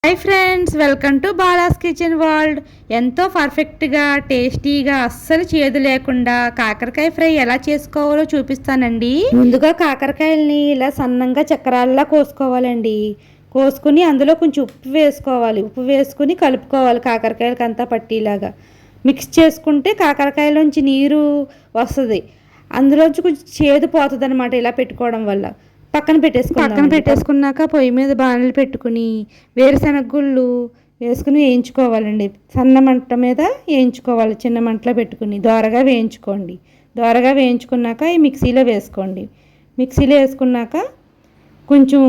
Hi friends, welcome to Bala's kitchen world. ఎంతో పర్ఫెక్ట్గా టేస్టీగా అస్సలు చేదు లేకుండా కాకరకాయ ఫ్రై ఎలా చేసుకోవాలో చూపిస్తానండి. ముందుగా కాకరకాయలని ఇలా సన్నంగా చక్రాల్లా కోసుకోవాలండి. కోసుకుని అందులో కొంచెం ఉప్పు వేసుకోవాలి. ఉప్పు వేసుకుని కలుపుకోవాలి. కాకరకాయలకి అంతా పట్టిలాగా మిక్స్ చేసుకుంటే కాకరకాయలోంచి నీరు వస్తుంది. అందులోంచి కొంచెం చేదు పోతుంది అనమాట ఇలా పెట్టుకోవడం వల్ల. పక్కన పెట్టేసుకున్నాక పొయ్యి మీద బాణలు పెట్టుకుని వేరుశనగ గుళ్ళు వేసుకుని వేయించుకోవాలండి. సన్న మంట మీద వేయించుకోవాలి. చిన్న మంటలో పెట్టుకుని దోరగా వేయించుకోండి. దోరగా వేయించుకున్నాక ఈ మిక్సీలో వేసుకోండి. మిక్సీలో వేసుకున్నాక కొంచెం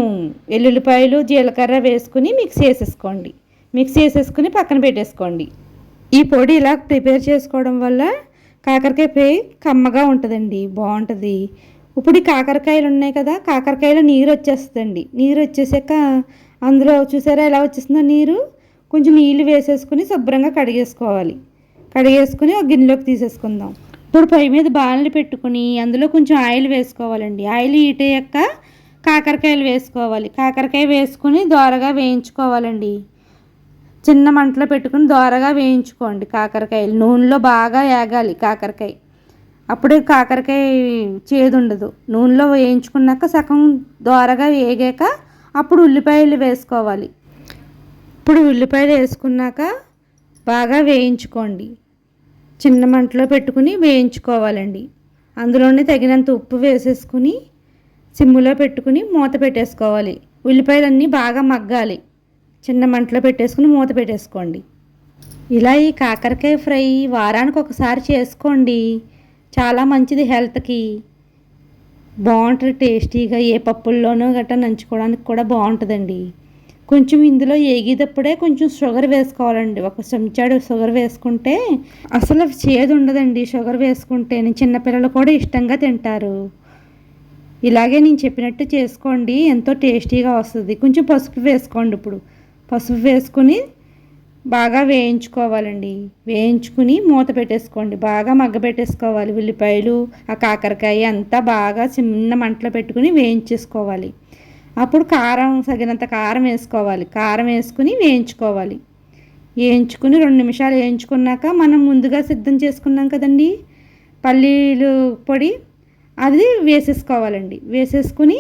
వెల్లుల్లిపాయలు జీలకర్ర వేసుకుని మిక్సీ వేసేసుకోండి. మిక్సీ వేసేసుకుని పక్కన పెట్టేసుకోండి. ఈ పొడి ఇలా ప్రిపేర్ చేసుకోవడం వల్ల కాకరకాయ ఫ్రై కమ్మగా ఉంటుందండి, బాగుంటుంది. ఇప్పుడు ఈ కాకరకాయలు ఉన్నాయి కదా, కాకరకాయలో నీరు వచ్చేస్తుందండి. నీరు వచ్చేసాక అందులో చూసారా ఎలా వచ్చేస్తుందో నీరు. కొంచెం నీళ్ళు వేసేసుకుని శుభ్రంగా కడిగేసుకోవాలి. కడిగేసుకుని ఒక గిన్నెలోకి తీసేసుకుందాం. ఇప్పుడు పొయ్యి మీద బాణలు పెట్టుకుని అందులో కొంచెం ఆయిల్ వేసుకోవాలండి. ఆయిల్ హీట్ అయ్యాక కాకరకాయలు వేసుకోవాలి. కాకరకాయ వేసుకుని దోరగా వేయించుకోవాలండి. చిన్న మంటలో పెట్టుకుని దోరగా వేయించుకోండి. కాకరకాయలు నూనెలో బాగా వేగాలి. కాకరకాయ అప్పుడే కాకరకాయ చేదు ఉండదు. నూనెలో వేయించుకున్నాక సగం దోరగా వేగాక అప్పుడు ఉల్లిపాయలు వేసుకోవాలి. ఇప్పుడు ఉల్లిపాయలు వేసుకున్నాక బాగా వేయించుకోండి. చిన్న మంటలో పెట్టుకుని వేయించుకోవాలండి. అందులోనే తగినంత ఉప్పు వేసేసుకుని సిమ్ములో పెట్టుకుని మూత పెట్టేసుకోవాలి. ఉల్లిపాయలన్నీ బాగా మగ్గాలి. చిన్న మంటలో పెట్టేసుకుని మూత పెట్టేసుకోండి. ఇలా ఈ కాకరకాయ ఫ్రై వారానికి ఒకసారి చేసుకోండి. చాలా మంచిది హెల్త్కి. బాగుంటుంది టేస్టీగా. ఏ పప్పుల్లోనూ గట్రా నంచుకోవడానికి కూడా బాగుంటుందండి. కొంచెం ఇందులో ఏగేటప్పుడే కొంచెం షుగర్ వేసుకోవాలండి. ఒక చెంచాడు షుగర్ వేసుకుంటే అసలు చేదు ఉండదండి. షుగర్ వేసుకుంటే చిన్నపిల్లలు కూడా ఇష్టంగా తింటారు. ఇలాగే నేను చెప్పినట్టు చేసుకోండి, ఎంతో టేస్టీగా వస్తుంది. కొంచెం పసుపు వేసుకోండి. ఇప్పుడు పసుపు వేసుకుని బాగా వేయించుకోవాలండి. వేయించుకుని మూత పెట్టేసుకోండి. బాగా మగ్గబెట్టేసుకోవాలి. ఉల్లిపాయలు ఆ కాకరకాయ అంతా బాగా చిన్న మంటలో పెట్టుకుని వేయించేసుకోవాలి. అప్పుడు కారం తగినంత కారం వేసుకోవాలి. కారం వేసుకుని వేయించుకోవాలి. వేయించుకుని 2 నిమిషాలు వేయించుకున్నాక మనం ముందుగా సిద్ధం చేసుకున్నాం కదండి పల్లీలు పొడి, అది వేసేసుకోవాలండి. వేసేసుకుని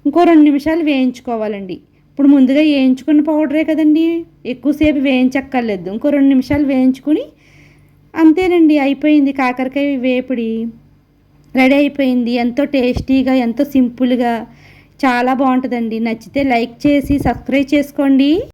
ఇంకో 2 నిమిషాలు వేయించుకోవాలండి. ఇప్పుడు ముందుగా వేయించుకున్న పౌడరే కదండి, ఎక్కువసేపు వేయించక్కర్లేదు. ఇంకో 2 నిమిషాలు వేయించుకుని అంతేనండి, అయిపోయింది. కాకరకాయ వేపుడి రెడీ అయిపోయింది. ఎంతో టేస్టీగా, ఎంతో సింపుల్గా చాలా బాగుంటుందండి. నచ్చితే లైక్ చేసి సబ్స్క్రైబ్ చేసుకోండి.